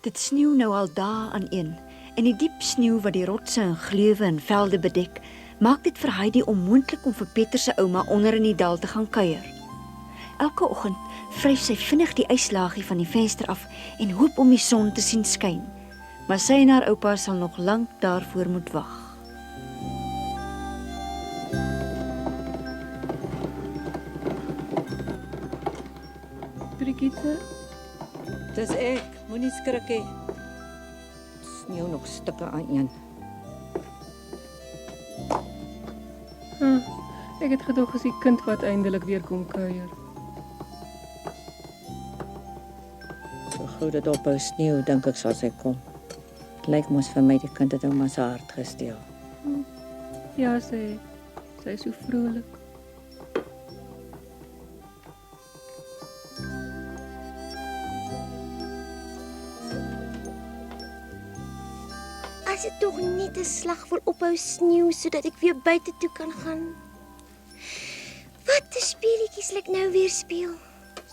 Dit sneeu nou al dae aan een, en die diep sneeu wat die rotse en gleuwe en velde bedek, maak dit vir Heidi onmoontlik om vir Pieter se ouma onder in die dal te gaan kuier. Elke oggend vryf sy vinnig die yslaagie van die venster af en hoop om die son te sien skyn. Maar sy en haar oupa sal nog lank daarvoor moet wag. Brigitte, Dis ek, moenie skrik hê. Sneeu nog stukke aan een. ek het gedog as die kind wat eindelik weer kom kuier. So gou dit ophou sneeu, dink ek sal sy kom. Lyk mos vir my die kind het ouma se hart gesteel. Ja, sy is so vrolik. As dit tog net 'n slag wil ophou sneeu sodat ek weer buite toe kan gaan. Wat 'n speletjies sal ek nou weer speel?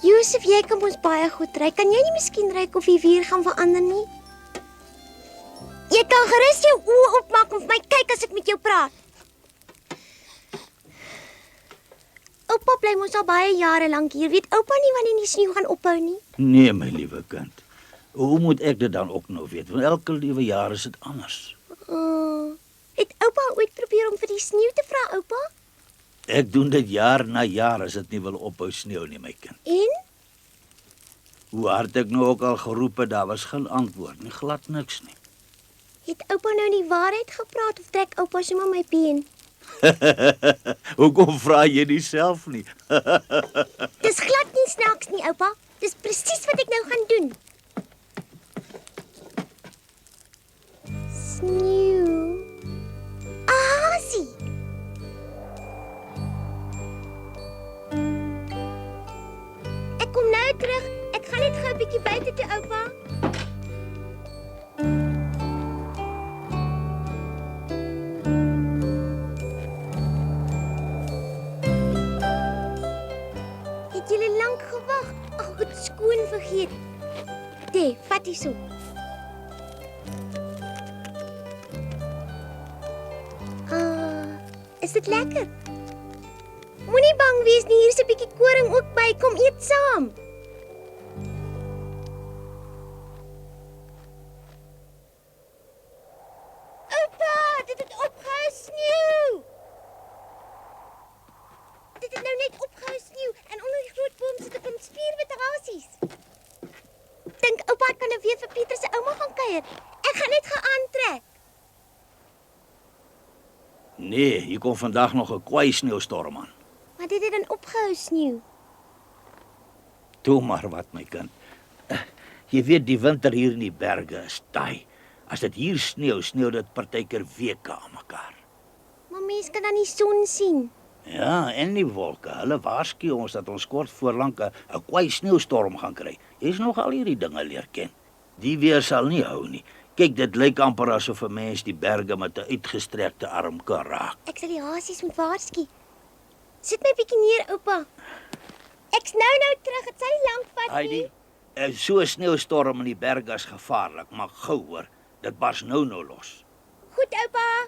Josef, jy kan ons baie goed ry. Kan jy nie miskien ryk of die weer gaan verander nie? Jy kan gerus jou oë oopmaak en vir my kyk as ek met jou praat. Oupa bly mos al baie jare lank hier. Weet oupa nie wanneer die sneeu gaan ophou nie? Nee, my liewe kind. Hoe moet ek dit dan ook nou weet? Want elke liewe jaar is dit anders. Het oupa ooit probeer om vir die sneeu te vra, oupa? Ek doen dit jaar na jaar as dit nie wil ophou sneeu nie, my kind. En? Hoe hard ek nou ook al geroep het, daar was geen antwoord nie, glad niks nie. Het oupa nou die waarheid gepraat of trek oupa sommer my been? Hoekom vra jy nie self nie? Dis glad nie snaaks nie, oupa. Dis presies wat ek nou gaan doen. Sneeu. Asie. Ek kom nou terug. Ek gaan net gou 'n bietjie buite toe, oupa. Het julle lank gewag? Ag, het skoon vergeet. Dit, vat die so. Is dit lekker? Moenie bang wees nie, hier is 'n bietjie koring ook by. Kom eet saam. Oupa, dit het opgehou sneeu. Dit het nou net opgehou sneeu en onder die groot boom sit 'n klomp spierwitasies. Dink oupa kan nou weer vir Pieter se ouma gaan kuier. Ek gaan net gaan aantrek. Nee, hier kom vandag nog 'n kwaai sneeustorm aan. Maar dit het dan opgehou sneeu. Toe maar wat, my kind. Jy weet die winter hier in die berge is taai. As dit hier sneeu dit partykeer weke aan mekaar. Maar mens kan dan die son sien. Ja, en die wolke, hulle waarsku ons dat ons kort voor lank 'n kwaai sneeustorm gaan kry. Jy's nog al hierdie dinge leer ken. Die weer sal nie hou nie. Kyk, dit lyk amper asof 'n mens die berge met 'n uitgestrekte arm kan raak. Ek sal die hasies moet waarsku. Sit my bietjie neer, oupa. Ek's nou terug. Dit sal nie lank vat nie. Heidi, so 'n sneeustorm in die berge is gevaarlik, maar gou hoor, dit bars nou los. Goed, oupa.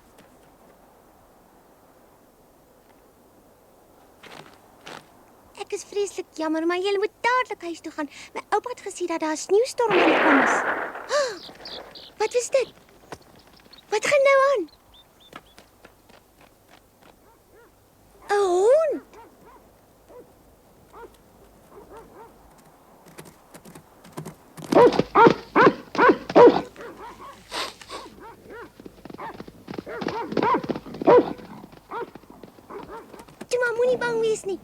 Ek is vreeslik jammer, maar jy moet dadelik huis toe gaan. My oupa het gesê dat daar 'n sneeustorm aan die kom is. Wat is dit? Wat gaan nou aan? 'n Hond. Jy moenie bang wees nie.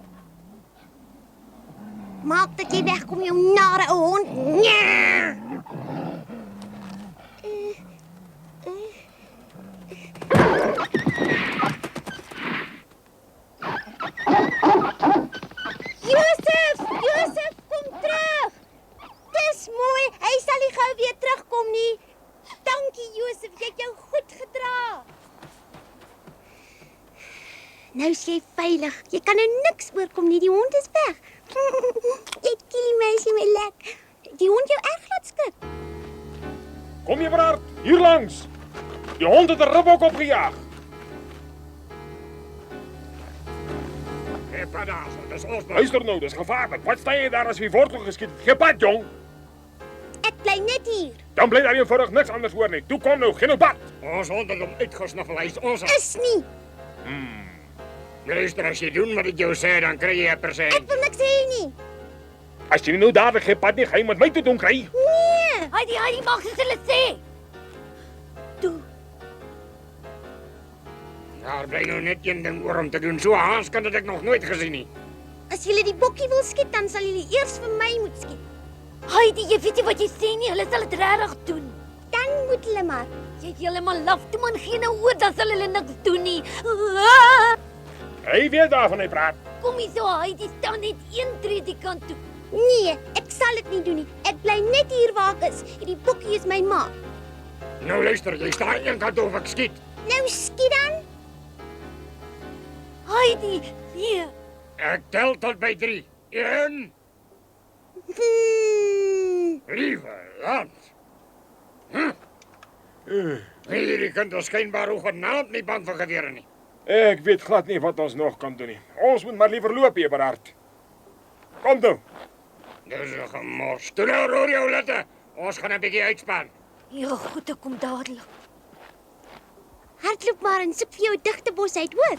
Maak dat jy wegkom, jou nare ou hond. Ja! Josef, kom terug. Dis mooi, hy sal nie gou weer terugkom nie. Dankie Josef, jy het jou goed gedra. Nou is jy veilig. Jy kan nou niks oorkom nie, die hond is weg. my lek. Die hond jou erg laat skrik. Kom jy Eberhard, hier langs. Die hond het 'n ribbok opgejaag. Hé, padaas, dis ons. Luister nou, dis gevaarlik. Wat staan jy daar as wie wortel geskiet? Gee pad, jong. Ek bly net hier. Dan bly daar eenvoudig niks anders hoor nie. Toe kom nou, geen nou pad. Ons hond het hom uitgesnuffel, hy is ons. Is nie. Luister, as jy doen wat ek jou sê, dan kry jy 'n persent. Ek wil niks hê nie. As jy nou dadelik geen pad nie, gaan jy met my te doen kry. Nee. Hy mag soos hulle sê. Toe. Daar bly nou net een ding oor om te doen. So haaskan het ek nog nooit gesien nie. As julle die bokkie wil skiet, dan sal julle eers vir my moet skiet. Jy weet nie wat jy sê nie. Hulle sal dit regtig doen. Dan moet hulle maar. Jy's heeltemal laf toe man, geen nou oor, dan sal hulle niks doen nie. Hy weet daarvan hy praat. Kom hier so, Heidi staan net een tree die kant toe. Nee, ek sal dit nie doen nie. Ek bly net hier waar ek is. Hierdie bokkie is my ma. Nou luister, jy staan een kant of ek skiet. Nou skiet dan. Heidi, nee. Ek tel tot by 3. 1, liewe land. Hierdie kind is skynbaar hoegenaamd nie bang vir gewere nie. Ek weet glad nie wat ons nog kan doen nie. Ons moet maar liever loop, Eberhard. Kom toe. Dis 'n gemors. Toe nou roer jou litte. Ons gaan 'n bietjie uitspan. Ja, goed, ek kom dadelik. Hardloop maar en soek vir jou 'n digte bos uit, hoor.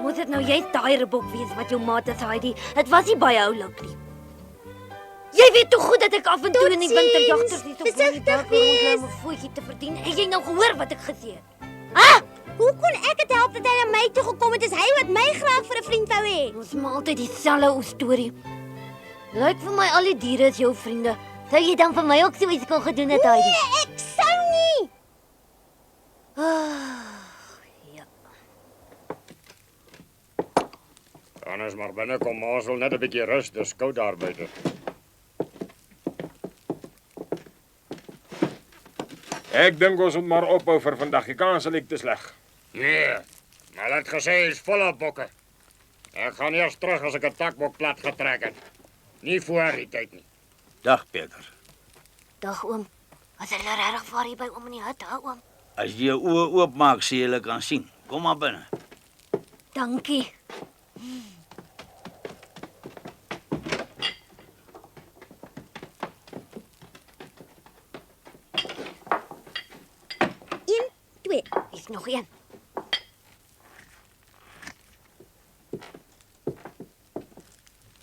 Moet dit nou jy daai ribbok wees wat jou maat is, Heidi? Dit was nie baie oulik nie. Jy weet tog goed dat ek af en toe in die winterjagters nie so Versigtig wees. om 'n voetjie te verdien. Het jy nou gehoor wat ek gesê het? Hoe kon ek dit help dat hy na my toe gekom het? Dis hy wat my graag vir 'n vriend wou hê. Ons maak altyd dieselfde ou storie. Lyk vir my al die diere is jou vriende. Sou jy dan vir my ook so iets kon gedoen het, Heidi? Nee, ek sou nie. Ja. Dan is maar binnekom, ons wil net 'n bietjie rus, dis koud daar buite. Ek dink ons moet maar ophou vir vandag. Die kans is te sleg. Nee, maar hulle het gesê is volle bokke. Ek gaan eers terug as ek 'n takbok plat getrek het. Nie voor die tyd nie. Dag Peter. Dag oom. Was hulle regtig vir hier by oom in die hut, hè, oom? As jy jou oë oopmaak, sê jy kan sien. Kom maar binne. Dankie. Een, twee. Is nog een.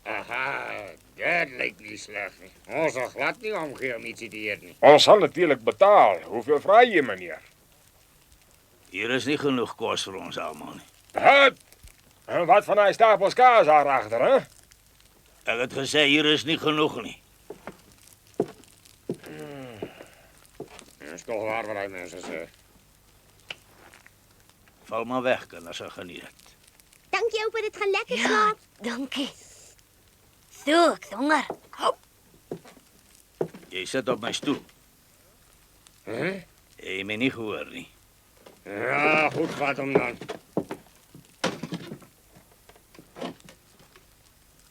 Aha, dit lyk nie sleg nie. Ons sal glad nie omgee om ietsie te eet nie. Ons sal natuurlik betaal. Hoeveel vra jy, meneer? Hier is nie genoeg kos vir ons almal nie. Wat? En wat van daai stapels kaas daar agter, hè? Ek het gesê hier is nie genoeg nie. Dis tog waar wat hy mense sê. Val maar weg, kinders, en geniet dit. Dankie oupa, dit gaan lekker Ja, slaap. dankie. So, ek is honger. Hou. Jy sit op my stoel. Hè? Jy my nie gehoor nie. Ja, goed vat hom dan.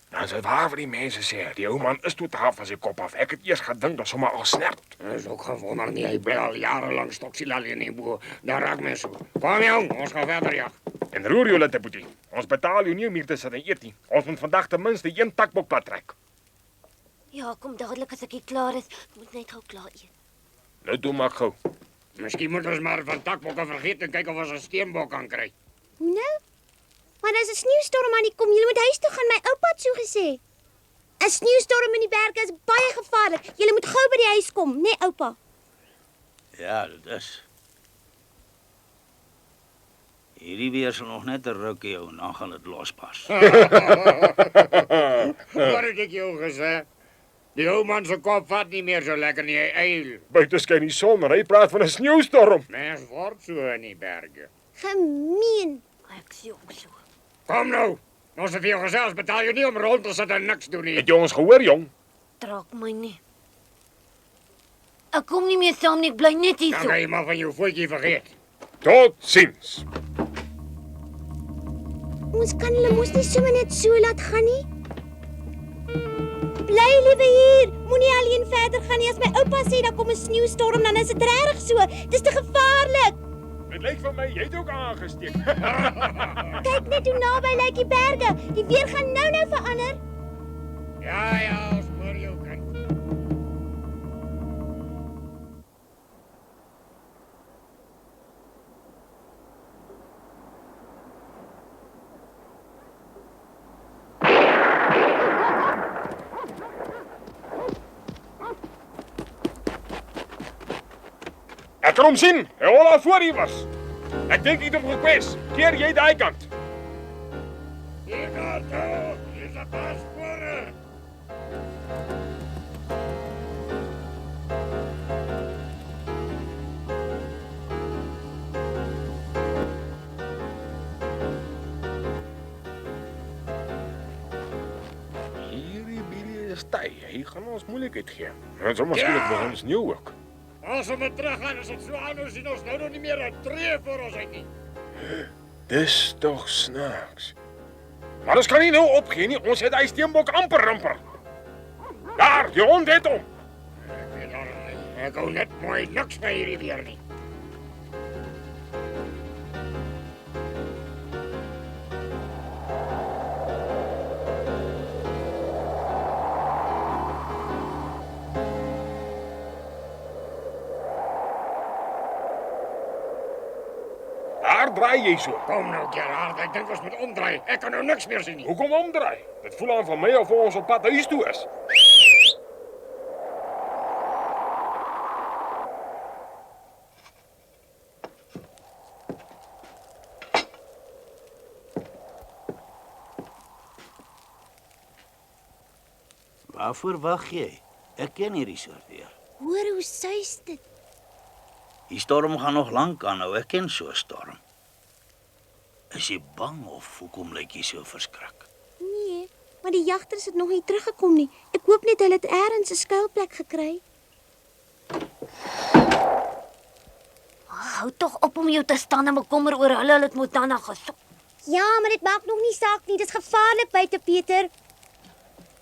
Dan is dit waar wat die mense sê. Die ou man is totaal van sy kop af. Ek het eers gedink dat sommer al snert. Dis ook gewonder nie, hy bly al jarelang stoksie alleen in die boer. Daar raak mens so. Kom jong, ons gaan verder jag. En roer jou latte boetie. Ons betaal jou nie om hier te sit en eet nie. Ons moet vandag ten minste een takbok plat trek. Ja, kom dadelik as ek hier klaar is. Ek moet net gou klaar eet. Nou toe maak gou. Miskien moet ons maar van takbokke vergeet en kyk of ons 'n steenbok kan kry. Hoe nou? Maar daar's 'n sneeustorm aan die kom. Julle moet huis toe gaan, my oupa het so gesê. 'n Sneeustorm in die berge is baie gevaarlik. Julle moet gou by die huis kom, né, nee, oupa? Ja, dit is. Hierdie weer sal nog net 'n rukkie hou en dan gaan dit lospas. Wat het ek jou gesê? Die ou man se kop vat nie meer so lekker nie, hy eil. Buite skyn die son, maar hy praat van 'n sneeustorm. Mens word so in die berge. Gemeen. Ek sien ook so. Kom nou. Ons het vir jou gesê, ons betaal jou nie om rond te sit en niks doen nie. Het jy ons gehoor, jong? Trek my nie. Ek kom nie meer saam nie, ek bly net hier Dan so. kan jy maar van jou voetjie vergeet. Tot ziens. Ons kan hulle mos nie sommer net so laat gaan nie. bly liewe hier. Moenie alleen verder gaan nie. As my oupa sê daar kom 'n sneeustorm, dan is dit regtig so. Dis te gevaarlik. Dit lyk vir my jy het ook aangesteek. Kyk net hoe naby lyk die berge. Die weer gaan nou verander. Ja, ons hoor jou kind. Ek kan hom sien. Hy hol al voor hier was. Ek dink hy het hom gekwes. Keer jy daai kant. Hier gaan toe. Hier is 'n paar spore. Hierdie Billy is ty. Hy gaan ons moeilikheid gee. En sommer skielik begin sneeu ook. As ons teruggaan, is dit so anders sien ons nou nog nie meer 'n tree voor ons uit nie. Dis tog snaaks. Maar ons kan nie nou opgee nie. Ons het hy steenbok amper ramper. Daar, die hond het hom. Ek weet al nie. Ek hou net mooi niks by hierdie weer nie. Daar draai jy so. Kom nou, Gerard, ek dink ons moet omdraai. Ek kan nou niks meer sien nie. Hoekom omdraai? Dit voel aan van my of ons op pad huis toe is. Waarvoor wag jy? Ek ken hierdie soort weer. Hoor hoe suis dit. Die storm gaan nog lank aanhou. Ek ken so 'n storm. Is jy bang of hoekom lyk jy so verskrik? Nee, maar die jagters het nog nie teruggekom nie. Ek hoop net hulle het eers 'n skuilplek gekry. Hou tog op om jou te staan en bekommer oor hulle het moet dan gesoek. Ja, maar dit maak nog nie saak nie. Dis gevaarlik buite, Pieter.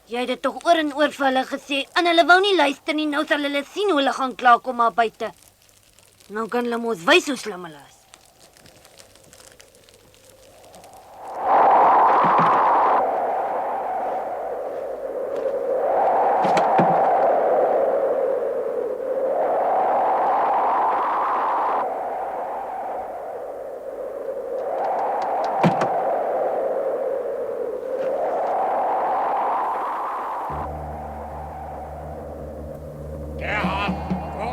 Jy het dit tog oor en oor vir hulle gesê en hulle wou nie luister nie. Nou sal hulle sien hoe hulle gaan klaarkom maar buite. Nou kan hulle mos wys hoe slim hulle is.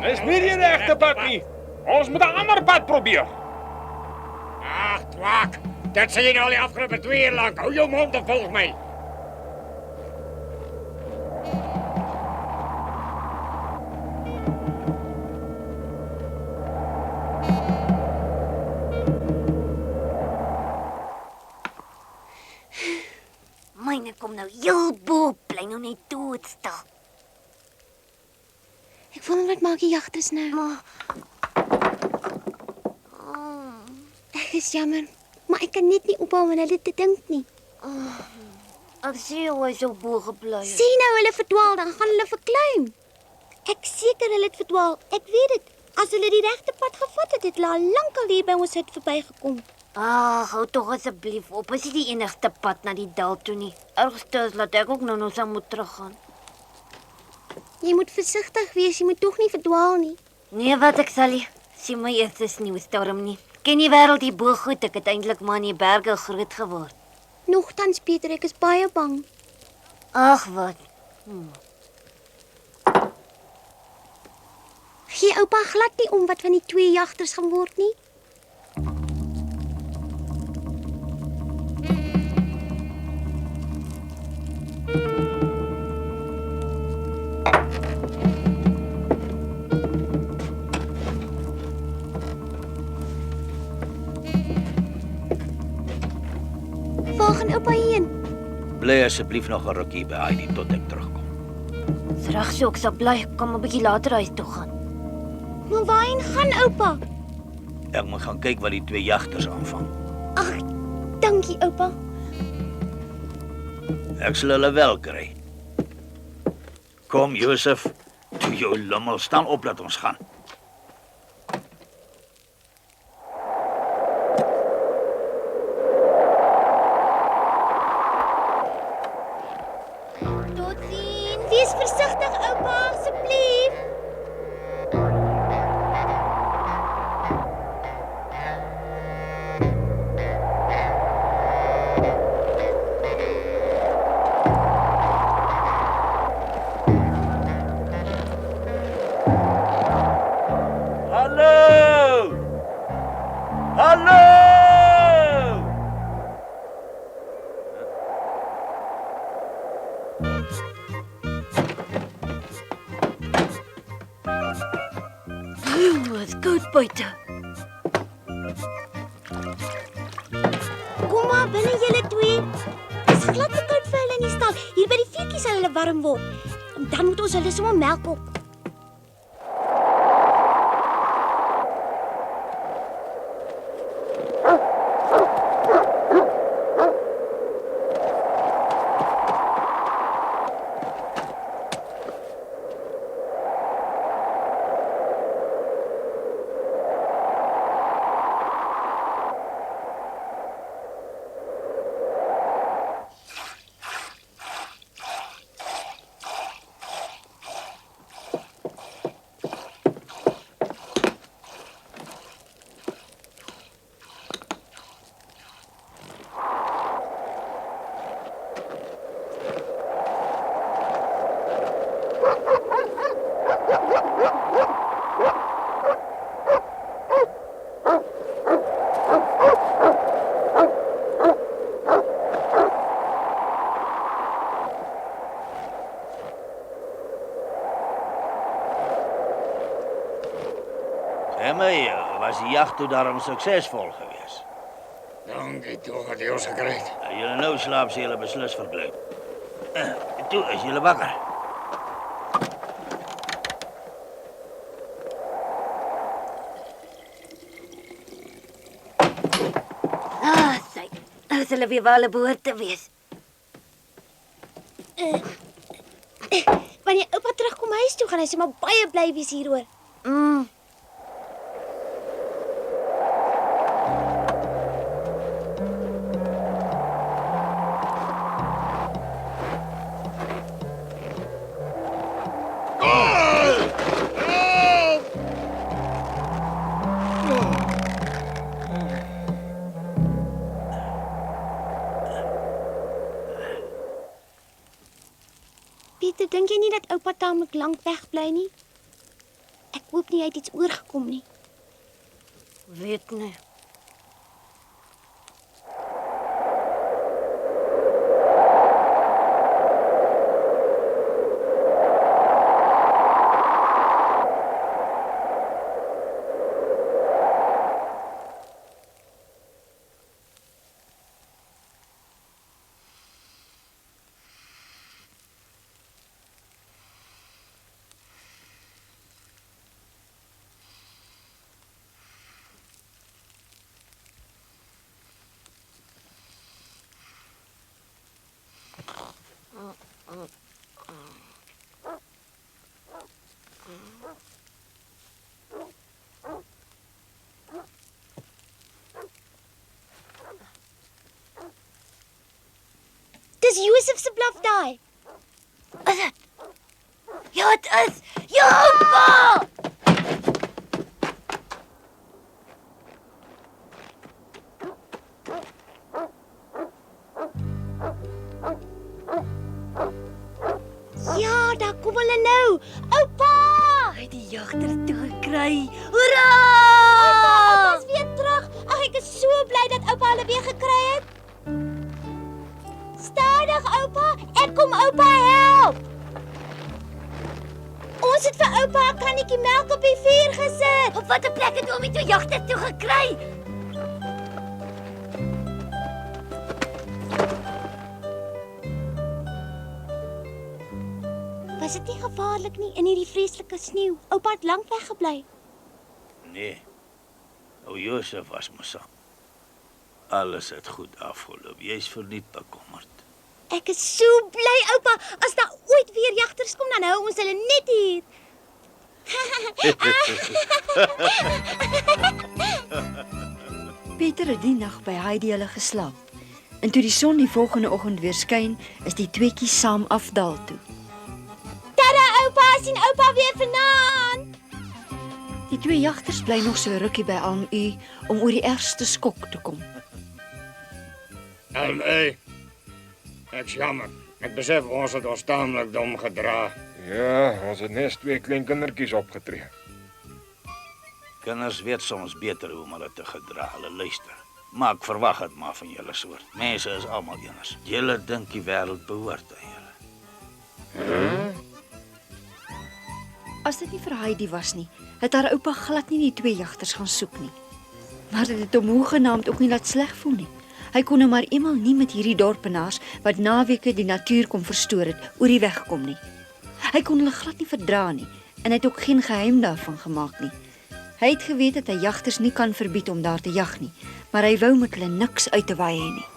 Dis nie die regte pad nie. Ons moet 'n ander pad probeer. Ag, twak. Dit sê jy nou al die afgelope 2 uur lank. Hou jou mond en volg my. Myne kom nou heel bo, bly nou net doodstil. Ek wonder wat maak die jagters nou? Maar Ek is jammer, maar ek kan net nie ophou aan hulle te dink nie. ek sê hoe hy so bo gebly het. Sien nou hulle verdwaal, dan gaan hulle verkleim. Ek seker hulle het verdwaal. Ek weet dit. As hulle die regte pad gevat het, het hulle al lankal hier by ons hut verbygekom. Ag, hou tog asseblief op. Is dit die enigste pad na die dal toe nie? Ergste is laat ek ook nou sal moet teruggaan. Jy moet versigtig wees, jy moet tog nie verdwaal nie. Nee, wat ek sal nie. Sien my eerste sneeustorm nie. Ken die wêreld hier bo goed. Ek het eintlik maar in die berge groot geword. Nogtans, Pieter, ek is baie bang. Ag, wat. Gee oupa glad nie om wat van die 2 jagters gaan word nie. Waar gaan oupa heen? Bly asseblief nog 'n rukkie by Heidi tot ek terugkom. Dis reg so, ek sal bly. Ek kan 'n bietjie later huis toe gaan. Maar waarheen gaan oupa? Ek moet gaan kyk wat die 2 jagters aanvang. Ag, dankie oupa. Ek sal hulle wel kry. Kom Josef, toe jou lummel, staan op dat ons gaan. Totsiens. Wees versigtig, oupa, asseblief. Hallo! Hallo! Wat koud buite. Kom maar binne julle twee. Dis glad te koud vir hulle in die stal. Hier by die vuurtjies sal hulle warm word. En dan moet ons hulle sommer melk op. Emmy, was die jag toe daarom suksesvol geweest? Dankie tog dat jy ons gekry het. Julle nou slaap sy julle beslis verbly. Toe is julle wakker. Sy. Nou sal hulle weer waar hulle behoort te wees. Wanneer oupa terugkom huis toe, gaan hy sommer baie bly wees hieroor. Pieter, dink jy nie dat oupa tamelik lank wegbly nie? Ek hoop nie hy het iets oorgekom nie. Weet nie. Dis Josef se blaf daai. Is dit? Ja, het is. Ja, pa! Ja, daar kom hulle nou. Oupa! Hy het die jagter toe gekry. Hoera! Oupa is weer terug. Ag, ek is so bly dat oupa hulle weer gekry het. Stadig, oupa. Ek kom oupa help. Ons het vir oupa 'n kannetjie melk op die vuur gesit. Op watter plek het oomie toe jagter toe gekry? Was dit nie gevaarlik nie in hierdie vreeslike sneeu? Oupa het lank weggebly. Nee. O Josef was mos saam. Alles het goed afgeloop. Jy's verniet bekommerd. Ek is so bly, oupa. As daar ooit weer jagters kom, dan hou ons hulle net hier. Pieter het die nag by Heidi hulle geslaap. En toe die son die volgende oggend weer skyn, is die tweeetjies saam afdal toe. Tada, oupa, sien oupa weer vanaand. Die twee jagters bly nog so rukkie by Alm-U om oor die ergste skok te kom. Ek's jammer. Ek besef ons het ons taamlik dom gedra. Ja, ons het net 2 klein kindertjies opgetree. Kinders weet soms beter hoe om hulle te gedra. Hulle luister. Maar ek verwag dit maar van julle soort. Mense is almal eers. Julle dink die wêreld behoort aan julle. As dit nie vir Heidi was nie, het haar oupa glad nie die twee jagters gaan soek nie. Maar dit het hom hoegenaamd ook nie laat sleg voel nie. Hy kon nou maar eenmal nie met hierdie dorpenaars wat naweke die natuur kom verstoor het, oor die weg kom nie. Hy kon hulle glad nie verdra nie en hy het ook geen geheim daarvan gemaak nie. Hy het geweet dat hy jagters nie kan verbied om daar te jag nie, maar hy wou met hulle niks uit te waai nie.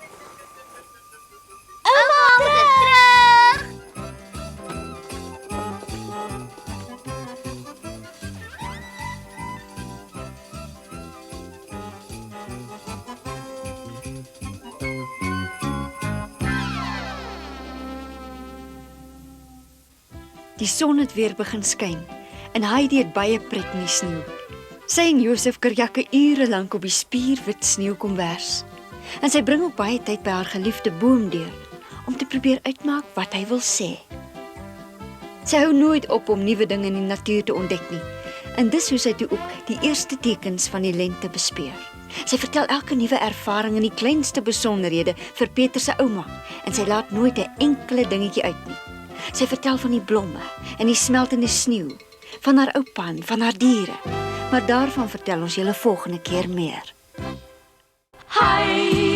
Die son het weer begin skyn en Heidi het baie pret in die sneeu. Sy en Josef Kerjakke ure lank op die spierwit sneeu kom wers. En sy bring ook baie tyd by haar geliefde boom deur om te probeer uitmaak wat hy wil sê. Sy hou nooit op om nuwe dinge in die natuur te ontdek nie. En dis hoe sy toe ook die eerste tekens van die lente bespeur. Sy vertel elke nuwe ervaring in die kleinste besonderhede vir Pieter se ouma en sy laat nooit 'n enkele dingetjie uit nie. Sy vertel van die blomme en die smeltende sneeu, van haar oupa en van haar diere. Maar daarvan vertel ons julle volgende keer meer. Hi!